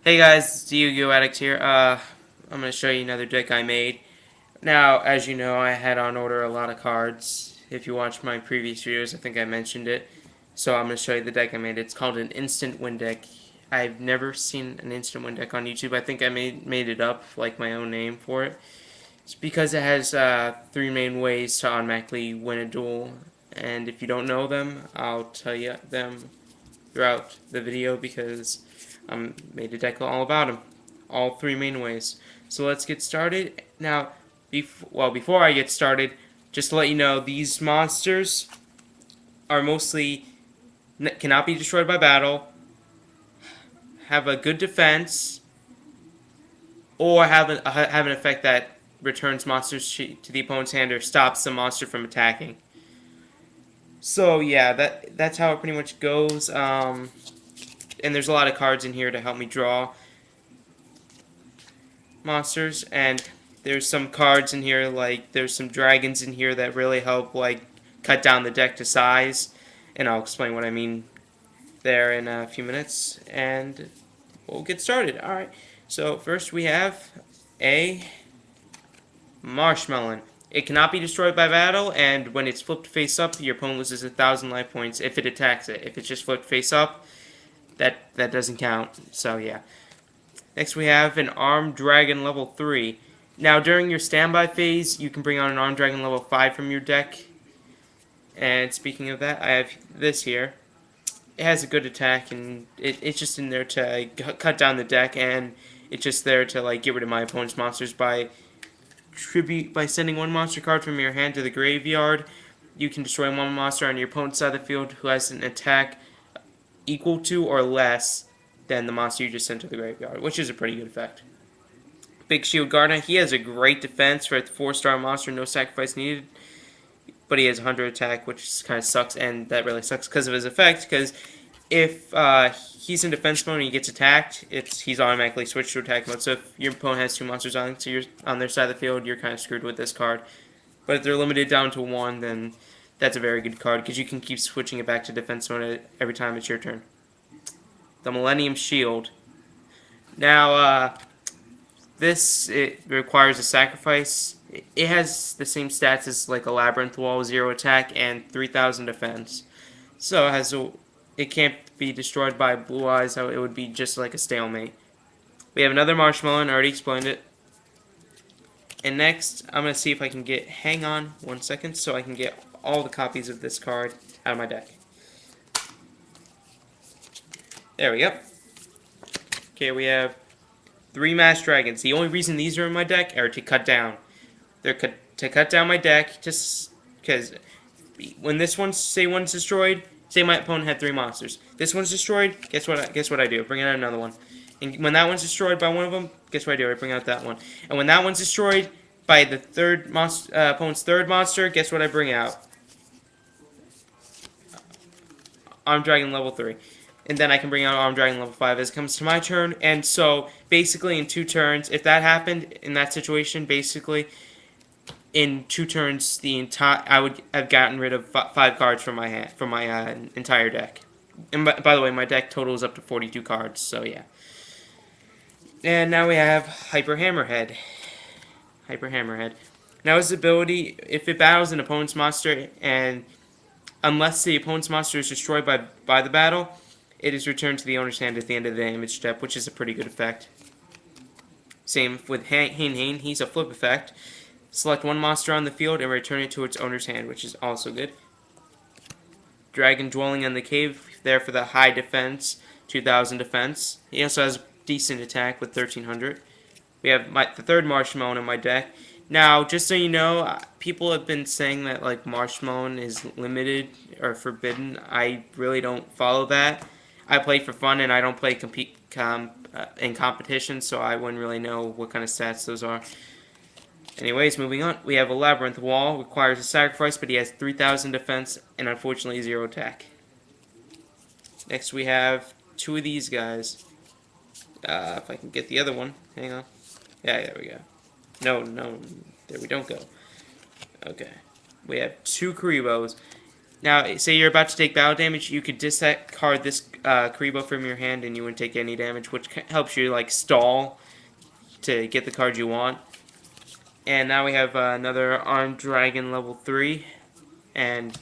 Hey guys, it's Yu-Gi-Oh! Addict here. I'm going to show you another deck I made. Now, as you know, I had on order a lot of cards. If you watched my previous videos, I think I mentioned it. So I'm going to show you the deck I made. It's called an instant win deck. I've never seen an instant win deck on YouTube. I think I made it up, like my own name for it. It's because it has three main ways to automatically win a duel. And if you don't know them, I'll tell you them throughout the video because I made a deck all about them. All three main ways. So let's get started. Now, before I get started, just to let you know, these monsters are mostly cannot be destroyed by battle, have a good defense, or have an effect that returns monsters to the opponent's hand or stops the monster from attacking. So yeah, that's how it pretty much goes. And there's a lot of cards in here to help me draw monsters, and there's some cards in here, like there's some dragons in here that really help like cut down the deck to size, and I'll explain what I mean there in a few minutes, and we'll get started. Alright, so first we have a Marshmallow. It cannot be destroyed by battle, and when it's flipped face up, your opponent loses 1,000 life points if it attacks it. If it's just flipped face up, that doesn't count, so yeah. Next we have an Armed Dragon level 3. Now during your standby phase, you can bring on an Armed Dragon level 5 from your deck. And speaking of that, I have this here. It has a good attack, and it's just in there to cut down the deck, and it's just there to like get rid of my opponent's monsters by sending one monster card from your hand to the graveyard. You can destroy one monster on your opponent's side of the field who has an attack equal to or less than the monster you just sent to the graveyard, which is a pretty good effect. Big Shield Guardian, he has a great defense for a 4-star monster, no sacrifice needed, but he has 100 attack, which kind of sucks, and that really sucks because of his effect, because if he's in defense mode and he gets attacked, he's automatically switched to attack mode, so if your opponent has two monsters on their side of the field, you're kind of screwed with this card. But if they're limited down to one, then that's a very good card, because you can keep switching it back to defense mode every time it's your turn. The Millennium Shield. Now, it requires a sacrifice. It has the same stats as like a Labyrinth Wall, 0 attack and 3,000 defense. So it can't be destroyed by Blue Eyes, so it would be just like a stalemate. We have another Marshmallow, I already explained it. And next, I'm going to see if I can hang on 1 second, so I can get all the copies of this card out of my deck. There we go. Okay, we have 3 Masked Dragons. The only reason these are in my deck are to cut down. They're to cut down my deck, just because when this one's destroyed, say my opponent had 3 monsters. This one's destroyed, guess what I do? Bring out another one. And when that one's destroyed by one of them, guess what I do? I bring out that one. And when that one's destroyed by the opponent's third monster, guess what I bring out? Armed Dragon level 3. And then I can bring out Armed Dragon level 5 as it comes to my turn. And so, basically, in 2 turns, if that happened in that situation, basically, in 2 turns, I would have gotten rid of 5 cards from my hand, from my entire deck. And by the way, my deck totals up to 42 cards, so yeah. And now we have Hyper Hammerhead. Hyper Hammerhead. Now his ability, if it battles an opponent's monster, and unless the opponent's monster is destroyed by the battle, it is returned to the owner's hand at the end of the damage step, which is a pretty good effect. Same with Hain. He's a flip effect. Select one monster on the field and return it to its owner's hand, which is also good. Dragon Dwelling in the Cave, there for the high defense, 2,000 defense. He also has decent attack with 1,300. We have the third Marshmallow in my deck. Now, just so you know, people have been saying that like Marshmallow is limited or forbidden. I really don't follow that. I play for fun, and I don't play in competition, so I wouldn't really know what kind of stats those are. Anyways, moving on. We have a Labyrinth Wall. Requires a sacrifice, but he has 3,000 defense and unfortunately 0 attack. Next we have 2 of these guys. If I can get the other one. Hang on. Yeah, there we go. No, there we don't go. Okay. We have 2 Karibos. Now, say you're about to take battle damage, you could discard this Karibo from your hand, and you wouldn't take any damage, which helps you like stall to get the card you want. And now we have another Armed Dragon level 3, and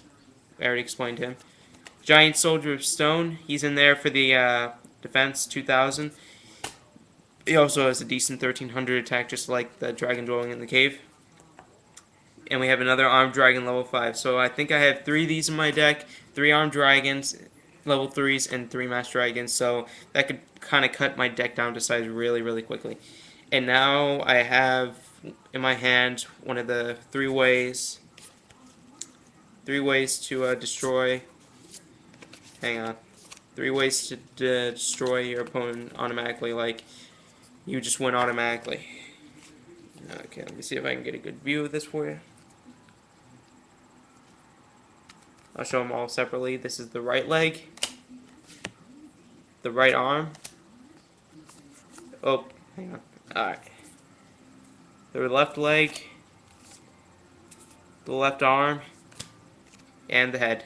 I already explained him. Giant Soldier of Stone, he's in there for the defense 2000. He also has a decent 1300 attack, just like the Dragon dwelling in the cave. And we have another Armed Dragon level 5. So I think I have 3 of these in my deck, 3 Armed Dragons, level 3s, and 3 Master Dragons. So that could kind of cut my deck down to size really, really quickly. And now I have in my hand one of the 3 ways to destroy. Hang on. 3 ways to destroy your opponent automatically, like you just win automatically. Okay, let me see if I can get a good view of this for you. I'll show them all separately. This is the right leg, the right arm. Oh, hang on. Alright. The left leg, the left arm, and the head.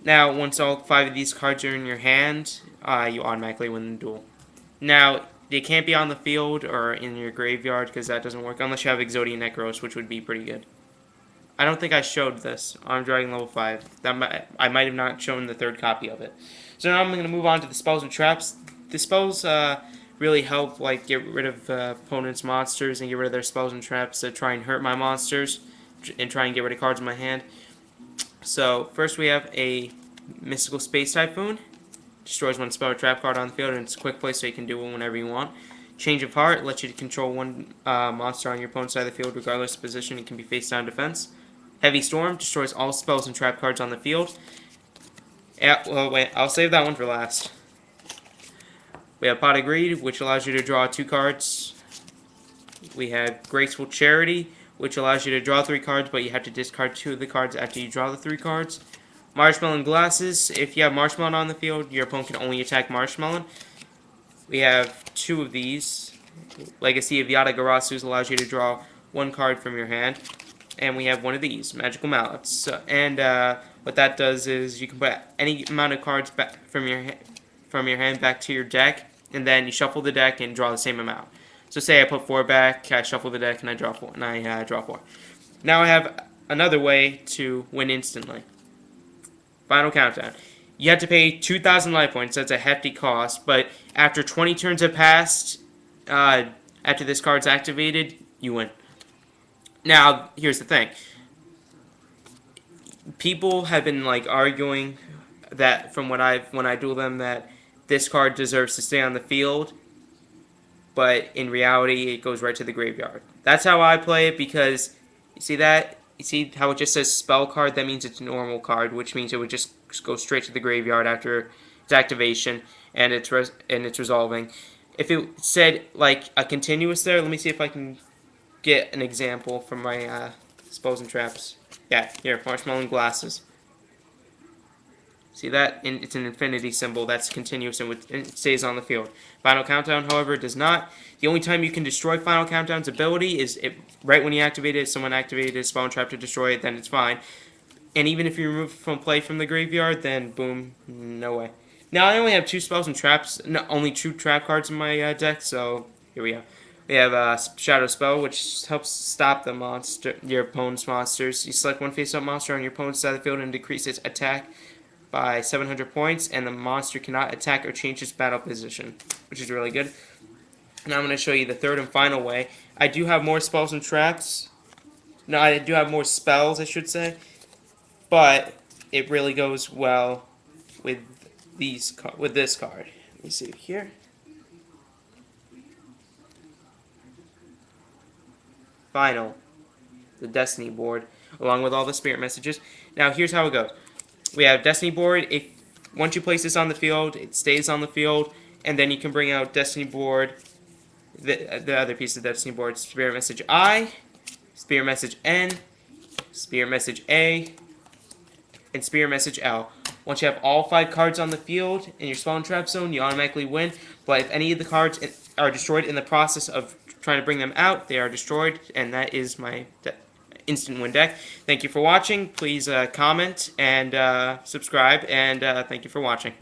Now, once all 5 of these cards are in your hand, you automatically win the duel. Now, they can't be on the field or in your graveyard because that doesn't work unless you have Exodia Necros, which would be pretty good. I don't think I showed this. Armed Dragon level 5. I might have not shown the 3rd copy of it. So now I'm going to move on to the spells and traps. The spells really help like get rid of opponents' monsters and get rid of their spells and traps to try and hurt my monsters and try and get rid of cards in my hand. So first we have a Mystical Space Typhoon. Destroys 1 spell or trap card on the field, and it's a quick play so you can do it whenever you want. Change of Heart lets you control 1 monster on your opponent's side of the field regardless of position. It can be face down defense. Heavy Storm destroys all spells and trap cards on the field. Yeah, well, wait, I'll save that one for last. We have Pot of Greed, which allows you to draw 2 cards. We have Graceful Charity, which allows you to draw 3 cards, but you have to discard 2 of the cards after you draw the 3 cards. Marshmallow Glasses, if you have Marshmallow on the field, your opponent can only attack Marshmallow. We have 2 of these. Legacy of Yata-Garasu allows you to draw 1 card from your hand. And we have one of these, Magical Mallets. So, and what that does is you can put any amount of cards back from your hand back to your deck, and then you shuffle the deck and draw the same amount. So say I put 4 back, I shuffle the deck, and I draw 4. And I draw 4. Now I have another way to win instantly. Final Countdown. You have to pay 2,000 life points. That's a hefty cost, but after 20 turns have passed, after this card's activated, you win. Now, here's the thing. People have been like arguing that when I duel them that this card deserves to stay on the field, but in reality it goes right to the graveyard. That's how I play it because you see that? You see how it just says spell card? That means it's a normal card, which means it would just go straight to the graveyard after its activation and it's resolving. If it said like a continuous there, let me see if I can get an example from my spells and traps. Yeah, here, Marshmallow Glasses. See that? It's an infinity symbol that's continuous and it stays on the field. Final Countdown, however, does not. The only time you can destroy Final Countdown's ability is right when you activate it, someone activated a spell and trap to destroy it, then it's fine. And even if you remove it from play from the graveyard, then boom, no way. Now I only have 2 spells and traps, no, only 2 trap cards in my deck, so here we go. We have Shadow Spell, which helps stop your opponent's monsters. You select 1 face-up monster on your opponent's side of the field and decrease its attack by 700 points, and the monster cannot attack or change its battle position, which is really good. Now I'm going to show you the 3rd and final way. I do have more spells and traps. No, I do have more spells, I should say, but it really goes well with this card. Let me see here. Final, the Destiny board, along with all the spirit messages. Now here's how it goes. We have Destiny board. Once you place this on the field, it stays on the field, and then you can bring out Destiny board, the other piece of Destiny board, Spirit Message I, Spirit Message N, Spirit Message A, and Spirit Message L. Once you have all 5 cards on the field in your spell and trap zone, you automatically win. But if any of the cards are destroyed in the process of trying to bring them out, they are destroyed, and that is my instant win deck. Thank you for watching. Please comment and subscribe, and thank you for watching.